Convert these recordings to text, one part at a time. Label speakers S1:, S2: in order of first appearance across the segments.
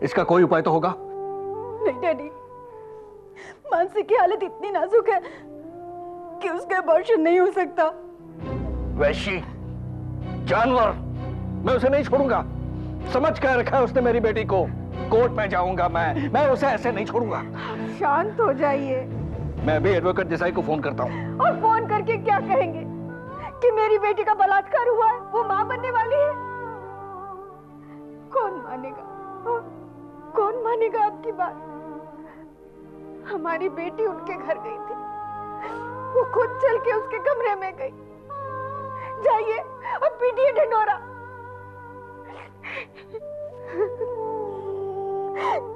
S1: इसका कोई उपाय तो होगा?
S2: नहीं डैडी, मानसी की हालत इतनी नाजुक है कि उसका अबॉर्शन नहीं हो सकता।
S1: वैशी, जानवर, मैं उसे नहीं छोड़ूंगा। समझ कर रखा है उसने मेरी बेटी को। कोर्ट में जाऊंगा मैं उसे ऐसे नहीं छोड़ूंगा।
S2: शांत हो जाइए।
S1: मैं अभी एडवोकेट देसाई को फोन करता हूँ।
S2: और फोन करके क्या कहेंगे कि मेरी बेटी का बलात्कार हुआ है, वो मां बनने वाली है? कौन मानेगा? कौन मानेगा आपकी बात? हमारी बेटी उनके घर गई थी, वो खुद चल के उसके कमरे में गई। जाइए और पीटिए ढिंढोरा।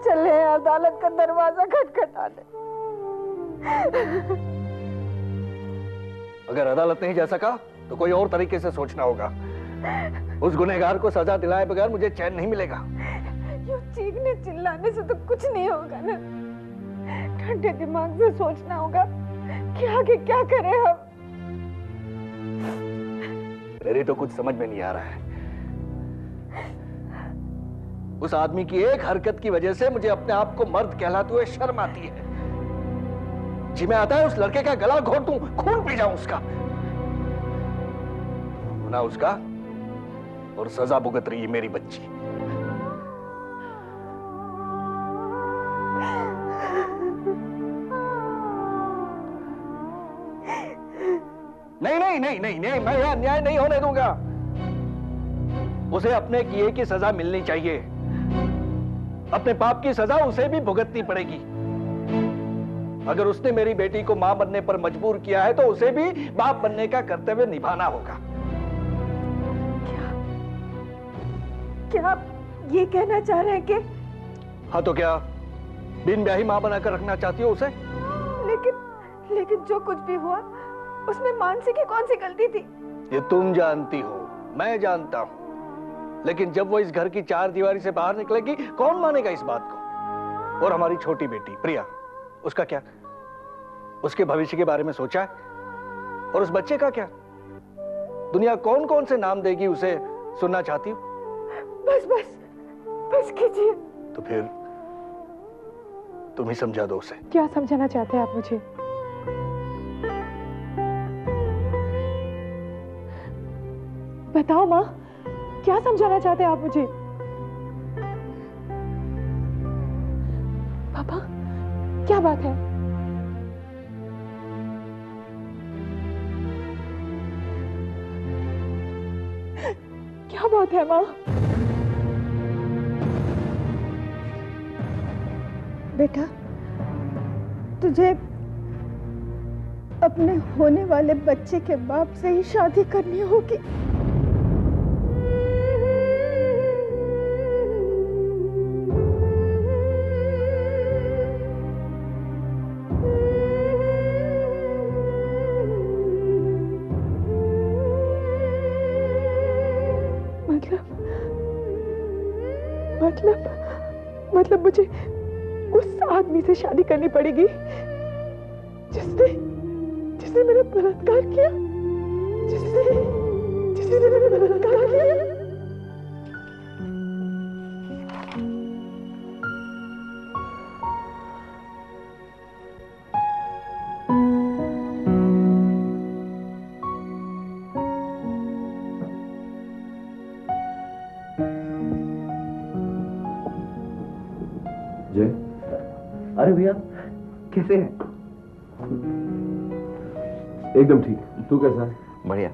S2: चले अदालत का दरवाजा खटखटाने।
S1: अगर अदालत नहीं जा सका तो कोई और तरीके से सोचना होगा। उस गुनहगार को सजा दिलाए बगैर मुझे चैन नहीं मिलेगा।
S2: यूं चीखने चिल्लाने से तो कुछ नहीं होगा ना। ठंडे दिमाग से सोचना होगा कि आगे क्या करें हम।
S1: मेरी तो कुछ समझ में नहीं आ रहा है। उस आदमी की एक हरकत की वजह से मुझे अपने आप को मर्द कहलाते हुए शर्म आती है। जी मैं आता है उस लड़के का गला घोट दूं, खून पी जाऊं उसका। ना उसका और सजा भुगत रही है मेरी बच्ची। नहीं नहीं नहीं नहीं नहीं, मैं यह अन्याय नहीं होने दूंगा। उसे अपने किए की सजा मिलनी चाहिए। अपने पाप की सजा उसे भी भुगतनी पड़ेगी। अगर उसने मेरी बेटी को मां बनने पर मजबूर किया है तो उसे भी बाप बनने का कर्तव्य निभाना होगा।
S2: क्या आप ये कहना चाह रहे हैं कि?
S1: हाँ तो क्या बिन ब्याही मां बनाकर रखना चाहती हो उसे?
S2: लेकिन जो कुछ भी हुआ उसमें मानसी की कौन सी गलती थी?
S1: ये तुम जानती हो, मैं जानता हूं। लेकिन जब वो इस घर की चार दीवारी से बाहर निकलेगी कौन मानेगा इस बात को? और हमारी छोटी बेटी प्रिया, उसका क्या? उसके भविष्य के बारे में सोचा है? और उस बच्चे का क्या? दुनिया कौन कौन से नाम देगी उसे, सुनना चाहती हो?
S2: बस कीजिए।
S1: तो फिर तुम ही समझा दो उसे।
S2: क्या समझाना चाहते हैं आप मुझे? बताओ माँ, क्या समझाना चाहते हैं आप मुझे? पापा, क्या बात है? क्या बात है माँ? बेटा, तुझे अपने होने वाले बच्चे के बाप से ही शादी करनी होगी। मतलब मुझे उस आदमी से शादी करनी पड़ेगी जिसने मेरा बलात्कार किया, जिसने मेरा बलात्कार किया।
S3: अरे भैया कैसे हैं?
S4: एकदम ठीक। तू कैसा है?
S3: बढ़िया।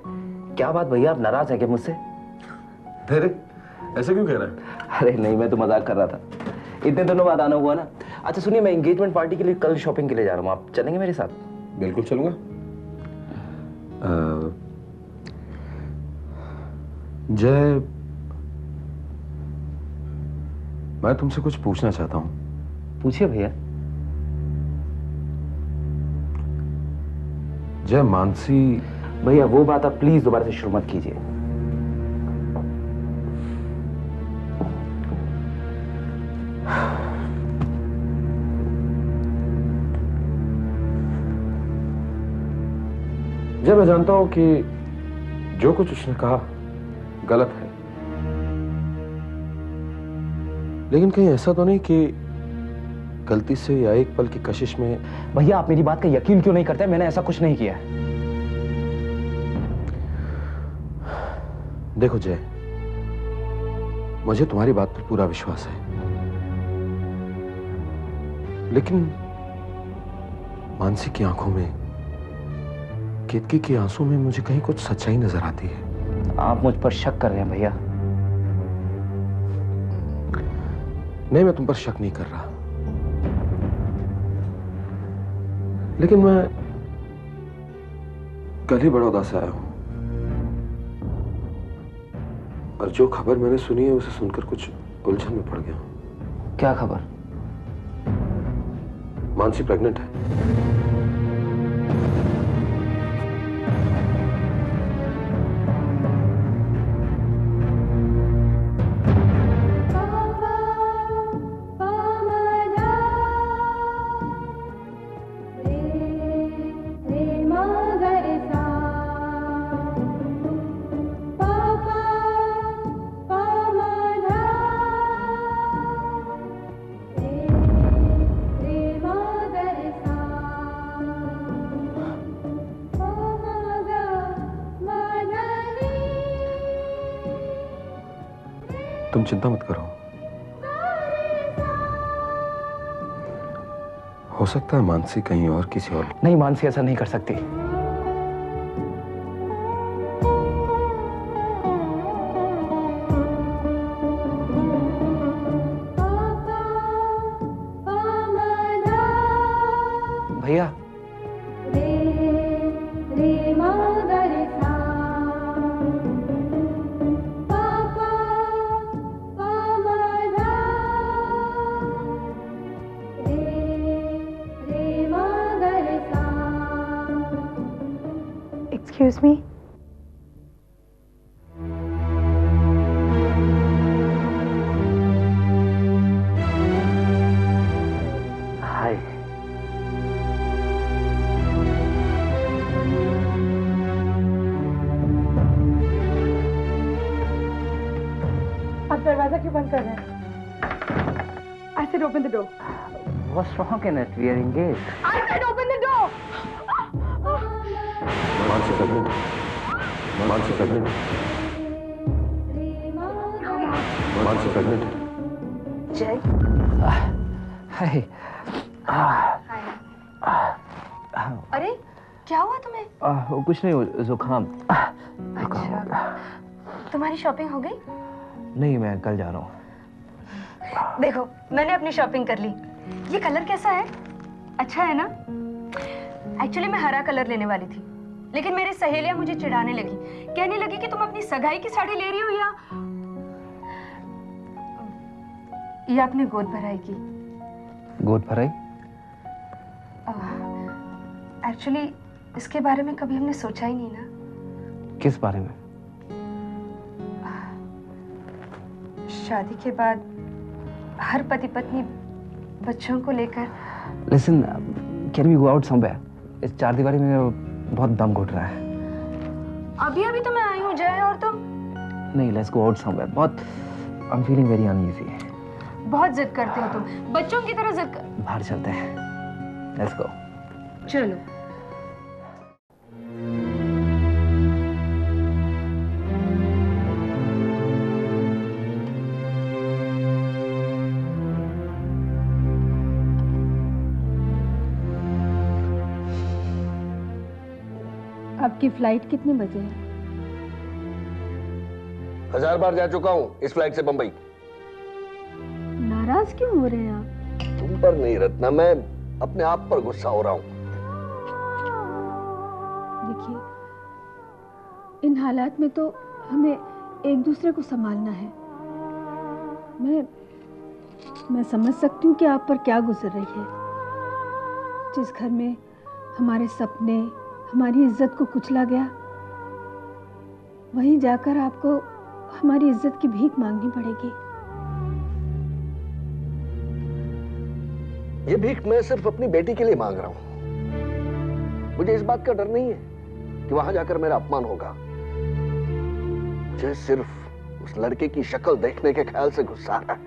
S3: क्या बात भैया, आप नाराज हैं क्या मुझसे?
S4: अरे ऐसे क्यों कह रहा है?
S3: अरे नहीं, मैं तो मजाक कर रहा था। इतने दिनों बाद आना हुआ ना। अच्छा सुनिए, मैं एंगेजमेंट पार्टी के लिए कल शॉपिंग के लिए जा रहा हूँ, आप चलेंगे मेरे साथ?
S4: बिल्कुल चलूंगा। जय, मैं तुमसे कुछ पूछना चाहता हूँ।
S3: पूछिए भैया।
S4: जय, मानसी।
S3: भैया वो बात आप प्लीज दोबारा से शुरू मत कीजिए।
S4: जय, मैं जानता हूं कि जो कुछ उसने कहा गलत है, लेकिन कहीं ऐसा तो नहीं कि गलती से या एक पल की कशिश में।
S3: भैया आप मेरी बात का यकीन क्यों नहीं करते? मैंने ऐसा कुछ नहीं किया है।
S4: देखो जय, मुझे तुम्हारी बात पर पूरा विश्वास है, लेकिन मानसी की आंखों में, केतकी की आंसू में मुझे कहीं कुछ सच्चाई नजर आती है।
S3: आप मुझ पर शक कर रहे हैं भैया?
S4: नहीं, मैं तुम पर शक नहीं कर रहा, लेकिन मैं कल ही बड़ौदा से आया हूं और जो खबर मैंने सुनी है उसे सुनकर कुछ उलझन में पड़ गया हूं।
S3: क्या खबर?
S4: मानसी प्रेग्नेंट है। तुम चिंता मत करो, हो सकता है मानसी कहीं और किसी और।
S3: नहीं, मानसी ऐसा नहीं कर सकती। भैया
S2: Excuse me?
S3: हाय।
S2: आप दरवाजा क्यों बंद कर रहे हैं? I said open the door.
S3: What's wrong in it? We are engaged.
S2: I said open the door.
S4: Mansi pregnant, Mansi pregnant, Mansi pregnant.
S2: जय।
S3: हाय।
S2: अरे क्या हुआ तुम्हें?
S3: कुछ नहीं, जुकाम।
S2: अच्छा, तुम्हारी शॉपिंग हो गई?
S3: नहीं, मैं कल जा रहा हूँ।
S2: देखो मैंने अपनी शॉपिंग कर ली। ये कलर कैसा है? अच्छा है ना? एक्चुअली मैं हरा कलर लेने वाली थी, लेकिन मेरी सहेलियां मुझे चिढ़ाने लगी, कहने लगी कि तुम अपनी सगाई की साड़ी ले रही हो या अपने गोद भराई की।
S3: गोद भराई?
S2: एक्चुअली इसके बारे में कभी हमने सोचा ही नहीं ना।
S3: किस बारे में?
S2: शादी के बाद हर पति पत्नी बच्चों को लेकर।
S3: Listen, can we go out somewhere? इस चार दीवारी में बहुत दम घुट रहा है।
S2: अभी अभी तो मैं आई हूँ जय, और तुम?
S3: नहीं, let's go out somewhere. बहुत I'm feeling very uneasy.
S2: बहुत जिद करते हो तुम, बच्चों की तरह जिद कर।
S3: बाहर चलते हैं। Let's go.
S2: चलो। आपकी फ्लाइट कितने बजे है?
S1: 1000 बार जा चुका हूं इस फ्लाइट से बंबई।
S2: नाराज क्यों हो रहे हैं आप?
S1: तुम पर नहीं रत्ना, मैं अपने आप पर गुस्सा हो रहा हूं।
S2: देखिए, इन हालात में तो हमें एक दूसरे को संभालना है। मैं समझ सकती हूँ कि आप पर क्या गुजर रही है। जिस घर में हमारे सपने, हमारी इज्जत को कुचला गया, वहीं जाकर आपको हमारी इज्जत की भीख मांगनी पड़ेगी।
S1: ये भीख मैं सिर्फ अपनी बेटी के लिए मांग रहा हूं। मुझे इस बात का डर नहीं है कि वहां जाकर मेरा अपमान होगा। मुझे सिर्फ उस लड़के की शक्ल देखने के ख्याल से गुस्सा आ रहा है।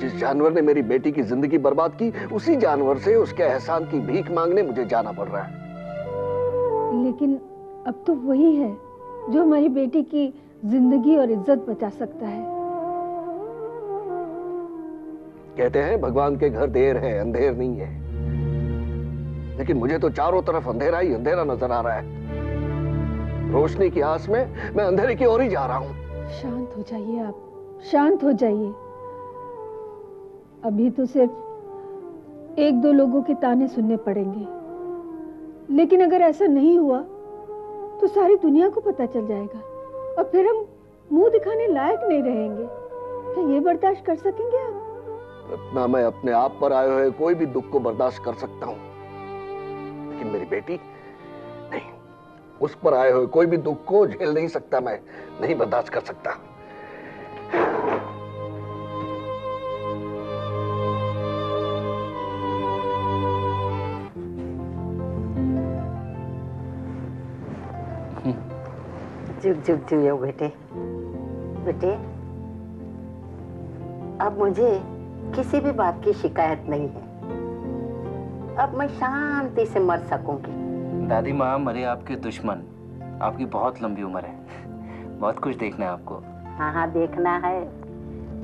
S1: जिस जानवर ने मेरी बेटी की जिंदगी बर्बाद की, उसी जानवर से उसके एहसान की भीख मांगने मुझे जाना पड़ रहा है।
S5: लेकिन अब तो वही है जो हमारी बेटी की जिंदगी और इज्जत बचा सकता है।
S1: कहते हैं भगवान के घर देर है, अंधेर नहीं है, लेकिन मुझे तो चारों तरफ अंधेरा ही अंधेरा नजर आ रहा है। रोशनी की आस में मैं अंधेरे की ओर ही जा रहा हूं।
S5: शांत हो जाइए आप, शांत हो जाइए। अभी तो सिर्फ एक दो लोगों के ताने सुनने पड़ेंगे, लेकिन अगर ऐसा नहीं हुआ तो सारी दुनिया को पता चल जाएगा और फिर हम मुंह दिखाने लायक नहीं रहेंगे। क्या ये बर्दाश्त कर सकेंगे आप?
S1: रत्ना, मैं अपने आप पर आए हुए कोई भी दुख को बर्दाश्त कर सकता हूं, लेकिन मेरी बेटी नहीं, उस पर आए हुए कोई भी दुख को झेल नहीं सकता। मैं नहीं बर्दाश्त कर सकता।
S6: चुप चुप चुप बेटे, बेटे अब मुझे किसी भी बात की शिकायत नहीं है। अब मैं शांति से मर सकूंगी।
S3: दादी माँ, मरे आपके दुश्मन, आपकी बहुत लंबी उम्र है, बहुत कुछ देखना है आपको।
S6: हाँ हाँ देखना है।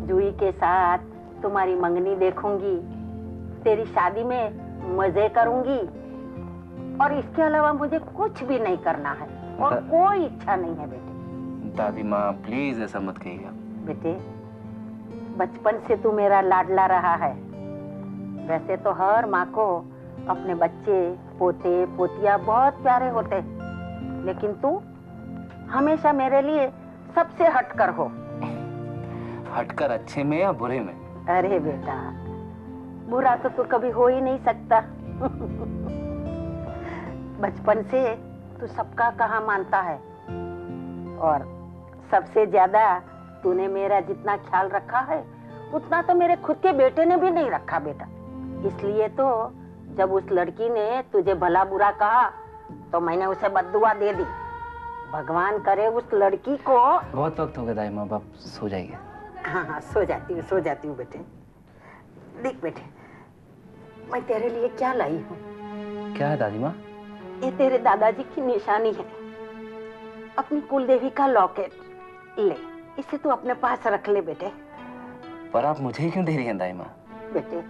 S6: जूही के साथ तुम्हारी मंगनी देखूंगी, तेरी शादी में मजे करूंगी, और इसके अलावा मुझे कुछ भी नहीं करना है और कोई इच्छा नहीं है बेटे।
S3: दादी माँ प्लीज ऐसा मत कहिएगा।
S6: बेटे बचपन से तू मेरा लाडला रहा है। वैसे तो हर माँ को अपने बच्चे पोते पोतिया बहुत प्यारे होते, लेकिन तू हमेशा मेरे लिए सबसे हटकर हो।
S3: हटकर अच्छे में या बुरे में?
S6: अरे बेटा, बुरा तो तू कभी हो ही नहीं सकता। बचपन से तू सबका कहा मानता है, और सबसे ज्यादा तूने मेरा जितना ख्याल रखा है उतना तो मेरे खुद के बेटे ने भी नहीं रखा बेटा। इसलिए तो जब उस लड़की ने तुझे भला बुरा कहा तो मैंने उसे बद्दुआ दे दी। भगवान करे उस लड़की को।
S3: बहुत वक्त हो गया दादी माँ, आप सो जाइए।
S6: हाँ हाँ सो जाती हूँ बेटे। देख बेटे, मैं तेरे लिए क्या लाई हूँ।
S3: क्या है दादी माँ?
S6: ये तेरे दादाजी की निशानी है, अपनी कुलदेवी का लॉकेट। ले, इसे तू अपने पास रख ले बेटे।
S3: पर आप मुझे क्यों दे रही हैं दादी माँ?
S6: बेटे,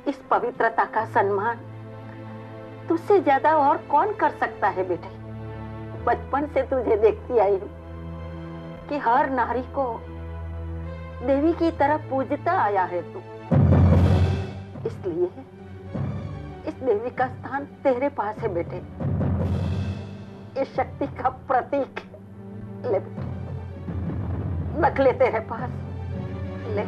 S6: इस पवित्रता का सम्मान तुझसे ज्यादा और कौन कर सकता है बेटे। बचपन से तुझे देखती आई हूँ कि हर नारी को देवी की तरह पूजता आया है तू, इसलिए इस देवी का स्थान तेरे पास है बेटे। इस शक्ति का प्रतीक ले बेटे, रख ले तेरे पास, ले।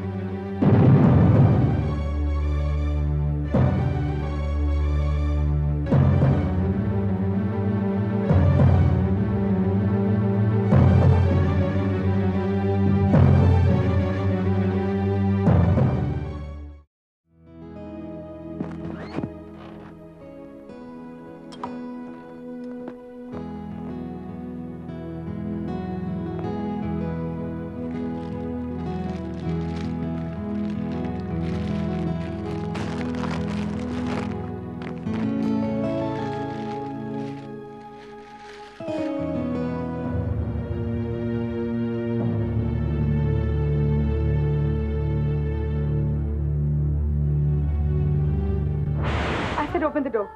S2: Open the door.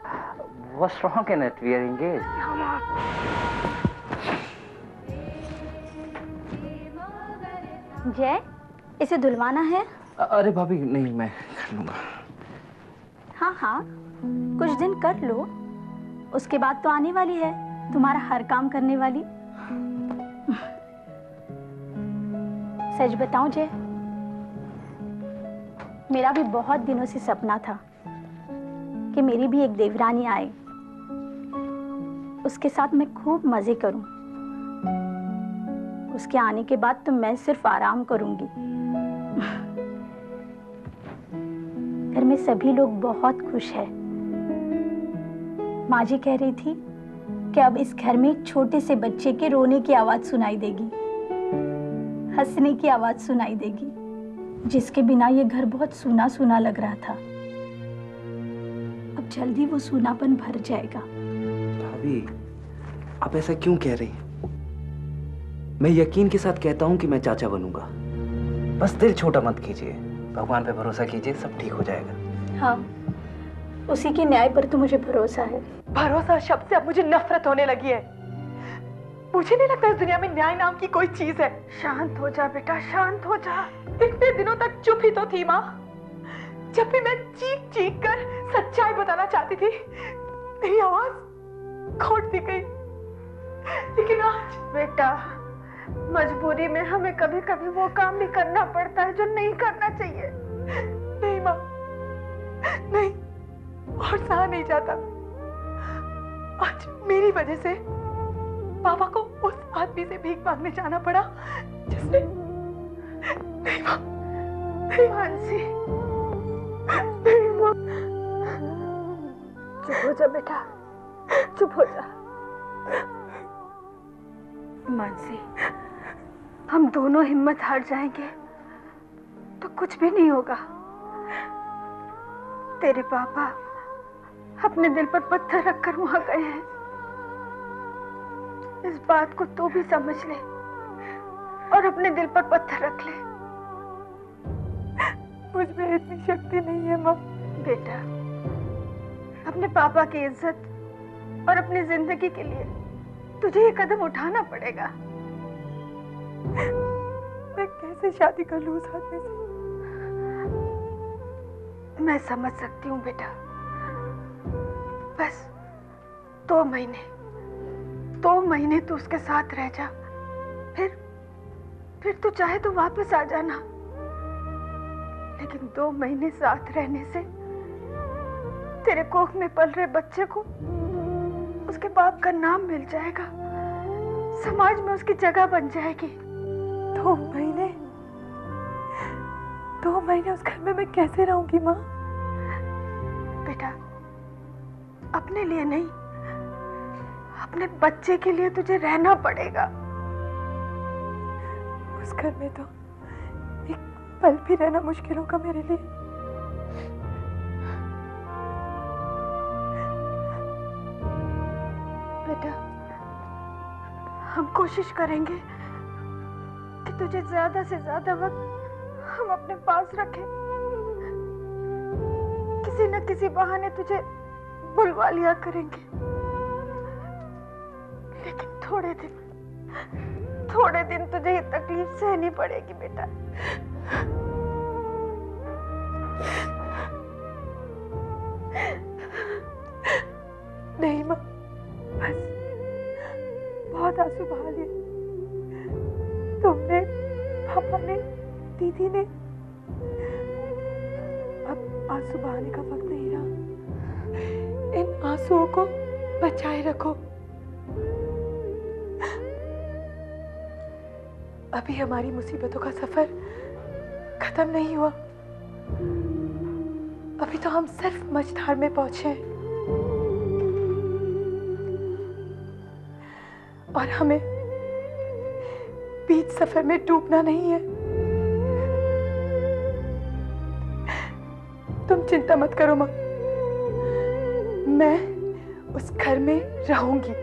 S3: What's wrong in it? We are engaged.
S2: Come on.
S7: जय, इसे धुलवाना है?
S3: अरे भाभी नहीं, मैं कर लूंगा।
S7: हाँ हाँ, कुछ दिन कर लो, उसके बाद तो आने वाली है तुम्हारा हर काम करने वाली। सच बताऊं जय, मेरा भी बहुत दिनों से सपना था कि मेरी भी एक देवरानी आए, उसके साथ मैं खूब मजे करूं। उसके आने के बाद तो मैं सिर्फ आराम करूंगी। घर में सभी लोग बहुत खुश हैं। माँ जी कह रही थी कि अब इस घर में एक छोटे से बच्चे के रोने की आवाज सुनाई देगी, हंसने की आवाज सुनाई देगी। जिसके बिना ये घर बहुत सूना सूना लग रहा था। अब जल्दी वो सूनापन भर जाएगा।
S3: भाभी, आप ऐसा क्यों कह रही हैं? मैं यकीन के साथ कहता हूं कि मैं चाचा बनूंगा। बस दिल छोटा मत कीजिए, भगवान पे भरोसा कीजिए, सब ठीक हो जाएगा।
S7: हाँ, उसी के न्याय पर तो मुझे भरोसा है।
S8: भरोसा शब्द से अब मुझे नफरत होने लगी है। मुझे नहीं लगता इस दुनिया में न्याय नाम की कोई चीज है। शांत हो जा बेटा, शांत हो जा। इतने दिनों तक चुप ही तो थी माँ। जब भी मैं चीख चीख कर सच्चाई बताना चाहती थी, मेरी आवाज घोटती गई। लेकिन आज बेटा, मजबूरी में हमें कभी कभी वो काम भी करना पड़ता है जो नहीं करना चाहिए। नहीं माँ, नहीं, और सहा नहीं जाता। आज मेरी वजह से पापा को उस आदमी से भीख मांगने जाना पड़ा जिसने... नहीं माँ, नहीं मानसी, नहीं माँ। चुप हो जा बेटा, चुप हो जा। मानसी, हम दोनों हिम्मत हार जाएंगे तो कुछ भी नहीं होगा। तेरे पापा अपने दिल पर पत्थर रखकर वहां गए हैं। इस बात को तू भी समझ ले और अपने दिल पर पत्थर रख ले। मुझ में इतनी शक्ति नहीं है माँ। बेटा, अपने पापा की इज्जत और अपनी जिंदगी के लिए तुझे ये कदम उठाना पड़ेगा। मैं कैसे शादी कर लूं उस आदमी से? मैं समझ सकती हूँ बेटा। बस 2 महीने तू उसके साथ रह जा, फिर तू चाहे तो वापस आ जाना। लेकिन 2 महीने साथ रहने से तेरे कोख में पल रहे बच्चे को उसके बाप का नाम मिल जाएगा, समाज में उसकी जगह बन जाएगी। 2 महीने उस घर में मैं कैसे रहूंगी माँ? बेटा, अपने लिए नहीं, अपने बच्चे के लिए तुझे रहना पड़ेगा। उस घर में तो एक पल भी रहना मुश्किल होगा मेरे लिए। बेटा, हम कोशिश करेंगे कि तुझे ज्यादा से ज्यादा वक्त हम अपने पास रखें। किसी न किसी बहाने तुझे बुलवा लिया करेंगे। लेकिन थोड़े दिन तुझे ये तकलीफ सहनी पड़ेगी बेटा। नहीं माँ, बस बहुत आंसू बहा लिए। तुमने, पापा ने, दीदी ने। अब आंसू बहाने का वक्त नहीं रहा। इन आंसुओं को बचाए रखो। अभी हमारी मुसीबतों का सफर खत्म नहीं हुआ। अभी तो हम सिर्फ मझधार में पहुंचे हैं और हमें बीच सफर में डूबना नहीं है। तुम चिंता मत करो माँ, मैं उस घर में रहूंगी।